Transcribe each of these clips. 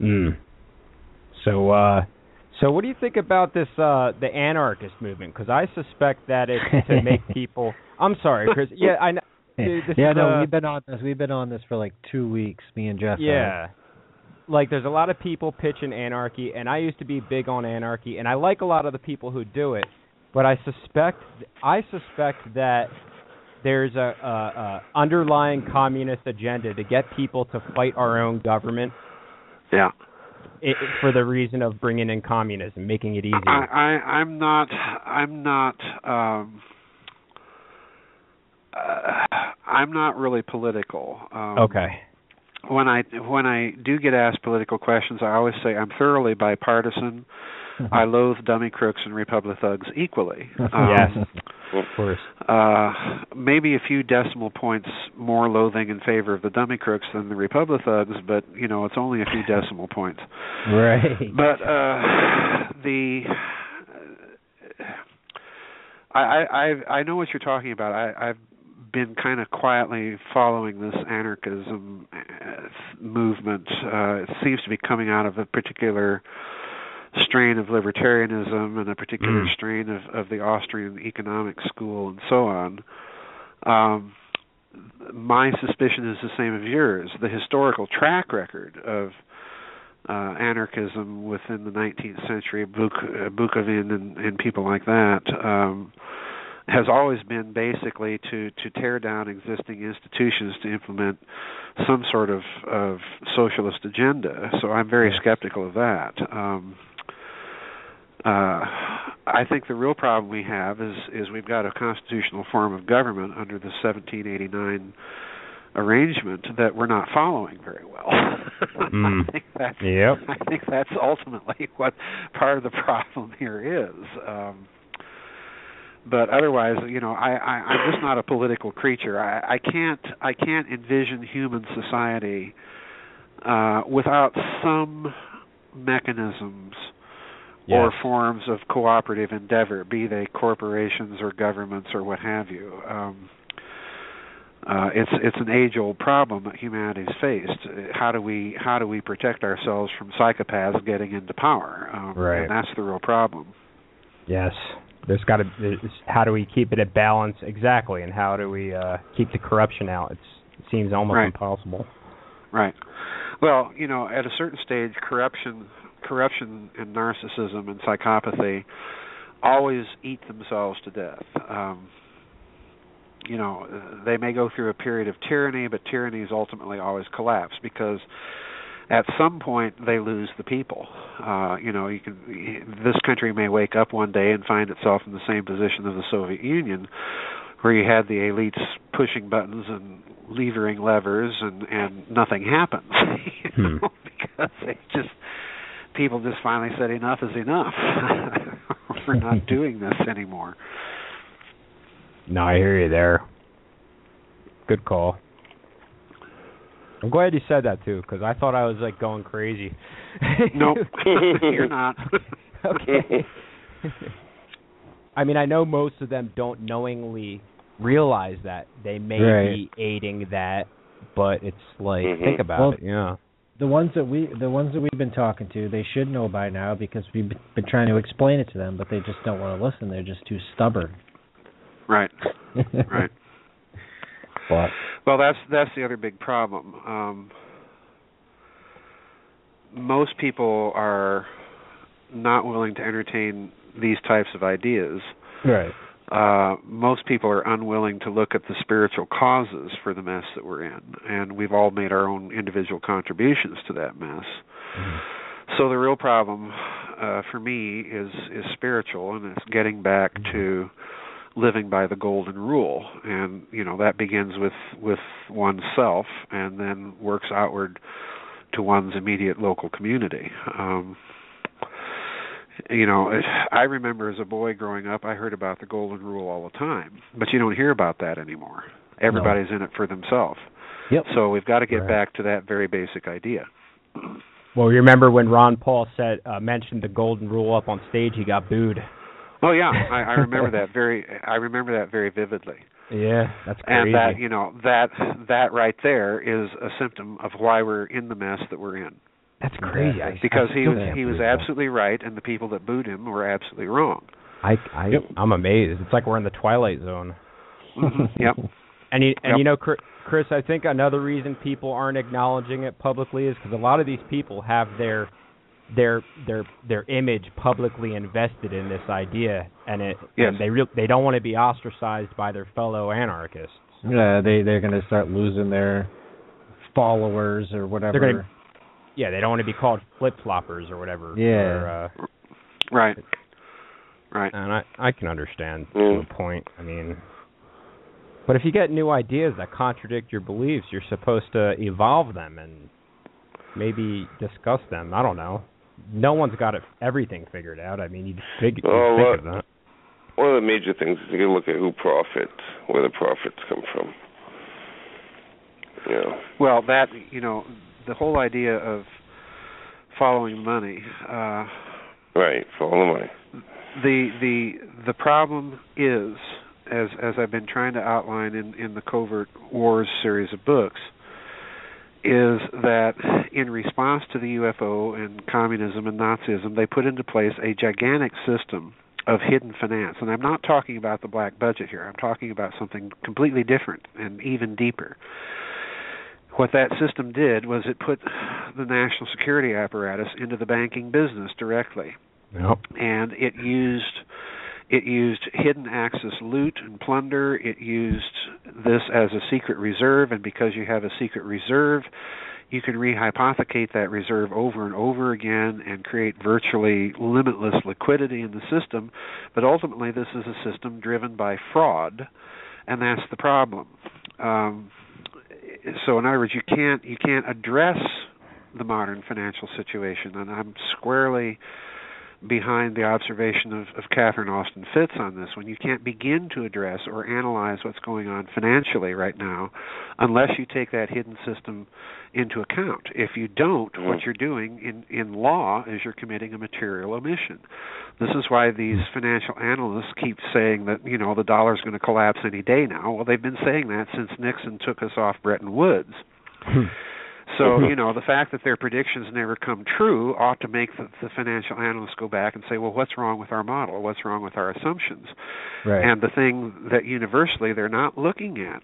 Mm. So what do you think about this, the anarchist movement? Because I suspect that it's to make people. I'm sorry, Chris. Yeah, I know. Dude, we've been on this for like 2 weeks, me and Jeff. Yeah. Like, there's a lot of people pitching anarchy, and I used to be big on anarchy, and I like a lot of the people who do it, but I suspect that there's a underlying communist agenda to get people to fight our own government. Yeah. For the reason of bringing in communism, making it easier. I'm not really political. Okay. When I do get asked political questions, I always say I'm thoroughly bipartisan. I loathe dummy crooks and Republic thugs equally. Yes, of course. Maybe a few decimal points more loathing in favor of the dummy crooks than the Republic thugs, but it's only a few decimal points. Right. But I know what you're talking about. I've been kind of quietly following this anarchism movement. It seems to be coming out of a particular strain of libertarianism and a particular strain of the Austrian economic school and so on. My suspicion is the same as yours. The historical track record of anarchism within the 19th century, Bukovin and people like that, has always been basically to tear down existing institutions to implement some sort of socialist agenda. So I'm very skeptical of that. I think the real problem we have is we've got a constitutional form of government under the 1789 arrangement that we're not following very well. I think that's ultimately what part of the problem here is. But otherwise, I'm just not a political creature. I can't envision human society without some mechanisms or forms of cooperative endeavor, be they corporations or governments or what have you. It's an age-old problem that humanity's faced. How do we protect ourselves from psychopaths getting into power? Right. And that's the real problem. Yes. How do we keep it at balance? Exactly. And how do we keep the corruption out? It seems almost impossible. Right. Well, at a certain stage, corruption and narcissism and psychopathy always eat themselves to death. They may go through a period of tyranny, but tyrannies ultimately always collapse because at some point they lose the people. This country may wake up one day and find itself in the same position as the Soviet Union, where you had the elites pushing buttons and levering levers, and nothing happens. Because people just finally said enough is enough. We're not doing this anymore. No, I hear you there. Good call. I'm glad you said that too, because I thought I was going crazy. Nope, you're not. Okay. I mean, I know most of them don't knowingly realize that they may be aiding that, but it's like think about it. Yeah. The ones that we've been talking to, they should know by now because we've been trying to explain it to them, but they just don't want to listen. They're just too stubborn. Right. Right. Well, that's the other big problem. Most people are not willing to entertain these types of ideas. Right. Most people are unwilling to look at the spiritual causes for the mess that we're in, and we've all made our own individual contributions to that mess. So the real problem for me is spiritual, and it's getting back to living by the golden rule, and that begins with oneself and then works outward to one's immediate local community. I remember as a boy growing up, I heard about the golden rule all the time, but you don't hear about that anymore. Everybody's in it for themselves. Yep. So we've got to get back to that very basic idea. Well, you remember when Ron Paul mentioned the golden rule up on stage, he got booed. Oh yeah, I remember that very. I remember that very vividly. Yeah, that's crazy. And that right there is a symptom of why we're in the mess that we're in. That's crazy. Because he was absolutely right, and the people that booed him were absolutely wrong. I'm amazed. It's like we're in the Twilight Zone. Yep. And you know, Chris, I think another reason people aren't acknowledging it publicly is because a lot of these people have their image publicly invested in this idea, and they don't want to be ostracized by their fellow anarchists. Yeah, they're going to start losing their followers or whatever. They don't want to be called flip-floppers or whatever. Yeah. Right. And I can understand to a point. I mean, but if you get new ideas that contradict your beliefs, you're supposed to evolve them and maybe discuss them. I don't know. No one's got everything figured out. I mean, you think of that. One of the major things is you look at who profits, where the profits come from. Yeah. Well, the whole idea of following money. Right, follow money. The problem is, as I've been trying to outline in the Covert Wars series of books, is that in response to the UFO and communism and Nazism, they put into place a gigantic system of hidden finance. And I'm not talking about the black budget here. I'm talking about something completely different and even deeper. What that system did was it put the national security apparatus into the banking business directly. Yep. And it used hidden access loot and plunder. It used this as a secret reserve, and because you have a secret reserve, you can rehypothecate that reserve over and over again and create virtually limitless liquidity in the system. But ultimately, this is a system driven by fraud, and that's the problem. So, in other words, you can't address the modern financial situation, and I'm squarely behind the observation of Catherine Austin Fitts on this one. You can't begin to address or analyze what's going on financially right now unless you take that hidden system into account. If you don't, what you're doing in law is you're committing a material omission. This is why these financial analysts keep saying that, the dollar's going to collapse any day now. Well, they've been saying that since Nixon took us off Bretton Woods. So, the fact that their predictions never come true ought to make the financial analysts go back and say, well, what's wrong with our model? What's wrong with our assumptions? Right. And the thing that universally they're not looking at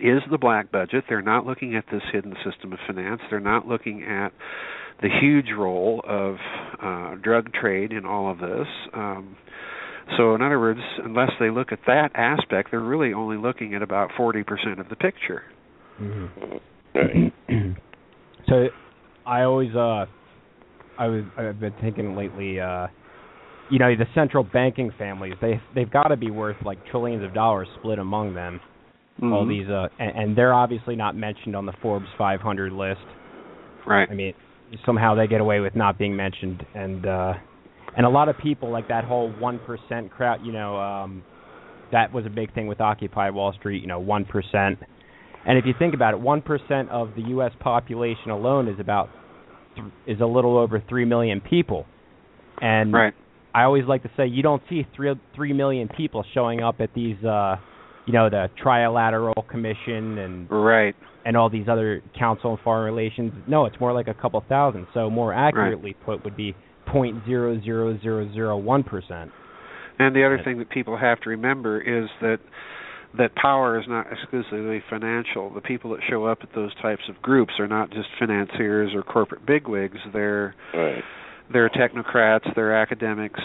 is the black budget. They're not looking at this hidden system of finance. They're not looking at the huge role of drug trade in all of this. So, in other words, unless they look at that aspect, they're really only looking at about 40% of the picture. So, I've been thinking lately, the central banking families, they've got to be worth like trillions of dollars split among them. Mm-hmm. All these, and they're obviously not mentioned on the Forbes 500 list. Right. I mean, somehow they get away with not being mentioned, and a lot of people, like that whole 1% crowd, that was a big thing with Occupy Wall Street, 1%. And if you think about it, 1% of the U.S. population alone is a little over 3 million people. And right. I always like to say you don't see 3 million people showing up at these, the Trilateral Commission and right. and all these other Council on Foreign Relations. No, it's more like a couple thousand. So more accurately put would be 0.00001%. And the other thing that people have to remember is that power is not exclusively financial. The people that show up at those types of groups are not just financiers or corporate bigwigs. They're technocrats. They're academics.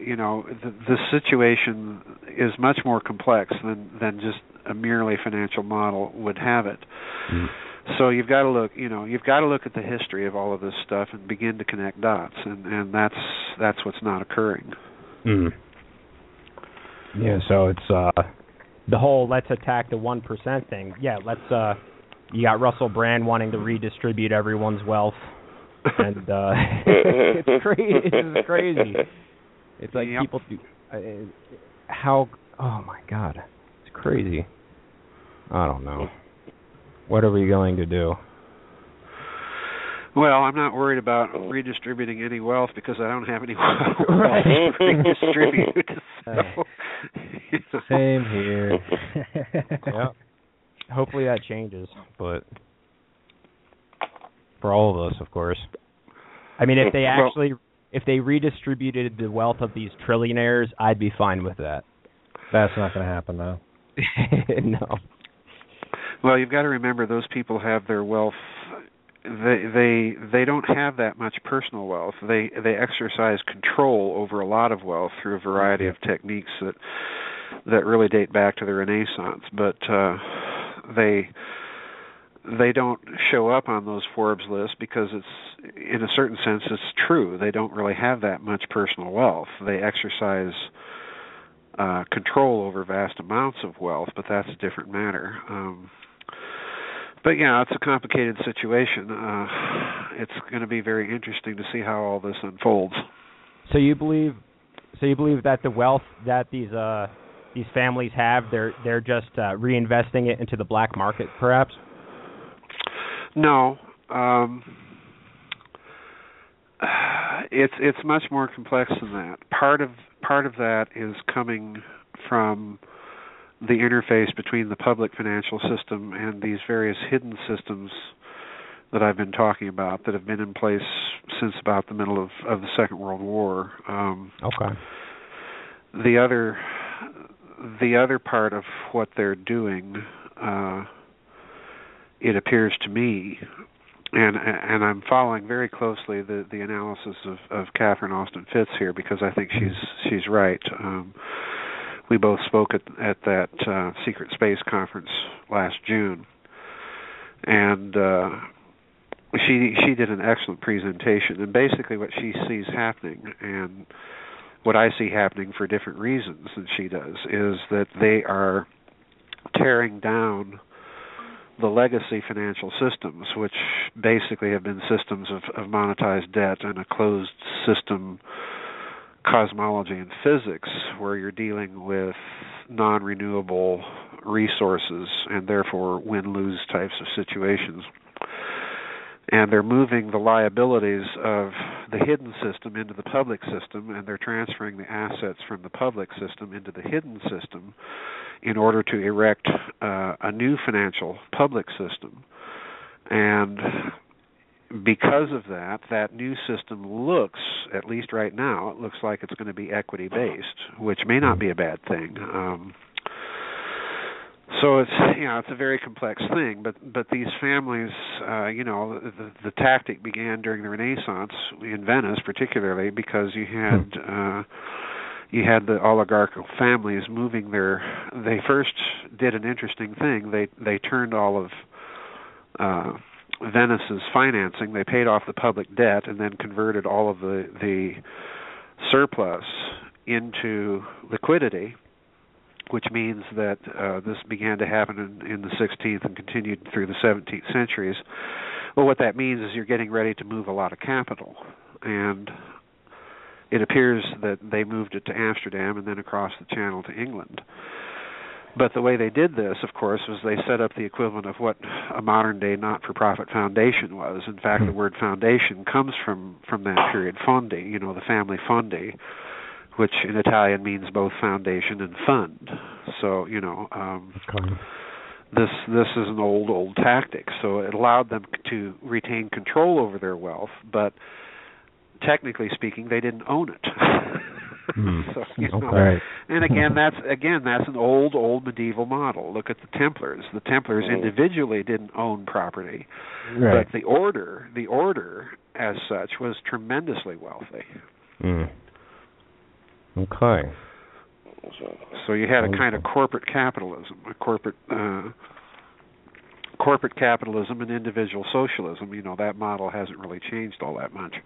The situation is much more complex than just a merely financial model would have it. So you've got to look. You've got to look at the history of all of this stuff and begin to connect dots. And that's what's not occurring. Yeah, so it's the whole let's attack the 1% thing. Yeah, you got Russell Brand wanting to redistribute everyone's wealth, and it's crazy. It's crazy. It's like people do. Oh my God, it's crazy. I don't know. What are we going to do? Well, I'm not worried about redistributing any wealth because I don't have any wealth to redistribute. So You know? Same here. Yeah. Hopefully that changes, but for all of us, of course. I mean, if they redistributed the wealth of these trillionaires, I'd be fine with that. That's not going to happen, though. No. Well, you've got to remember those people have their wealth. They don't have that much personal wealth. They exercise control over a lot of wealth through a variety of techniques that really date back to the Renaissance. But they don't show up on those Forbes lists because it's, in a certain sense, it's true. They don't really have that much personal wealth. They exercise control over vast amounts of wealth, but that's a different matter. But yeah, it's a complicated situation. It's going to be very interesting to see how all this unfolds. So you believe that the wealth that these families have, they're just reinvesting it into the black market, perhaps? No, it's much more complex than that. Part of that is coming from the interface between the public financial system and these various hidden systems that I've been talking about that have been in place since about the middle of the Second World War. Okay. The other part of what they're doing, it appears to me, and I'm following very closely the analysis of Catherine Austin Fitts here because I think she's right. We both spoke at that secret space conference last June, and she did an excellent presentation. And basically, what she sees happening, and what I see happening for different reasons than she does, is that they are tearing down the legacy financial systems, which basically have been systems of monetized debt and a closed system cosmology and physics, where you're dealing with non-renewable resources and therefore win-lose types of situations. And they're moving the liabilities of the hidden system into the public system, and they're transferring the assets from the public system into the hidden system in order to erect a new financial public system. And because of that new system looks, at least right now, it looks like it's going to be equity-based, which may not be a bad thing. So it's a very complex thing, but these families, the tactic began during the Renaissance in Venice, particularly because you had the oligarchical families moving they first did an interesting thing. They turned all of Venice's financing. They paid off the public debt and then converted all of the surplus into liquidity, which means that this began to happen in the 16th and continued through the 17th centuries. Well, what that means is you're getting ready to move a lot of capital, and it appears that they moved it to Amsterdam and then across the channel to England. But the way they did this, of course, was they set up the equivalent of what a modern-day not-for-profit foundation was. In fact, the word foundation comes from that period, fondi, the family fondi, which in Italian means both foundation and fund. So, this is an old tactic. So it allowed them to retain control over their wealth, but technically speaking, they didn't own it. So, Right. And again, that's an old medieval model. Look at the Templars. The Templars individually didn't own property, Right. but the order as such was tremendously wealthy. Okay. So you had a kind of corporate capitalism, corporate capitalism and individual socialism. That model hasn't really changed all that much.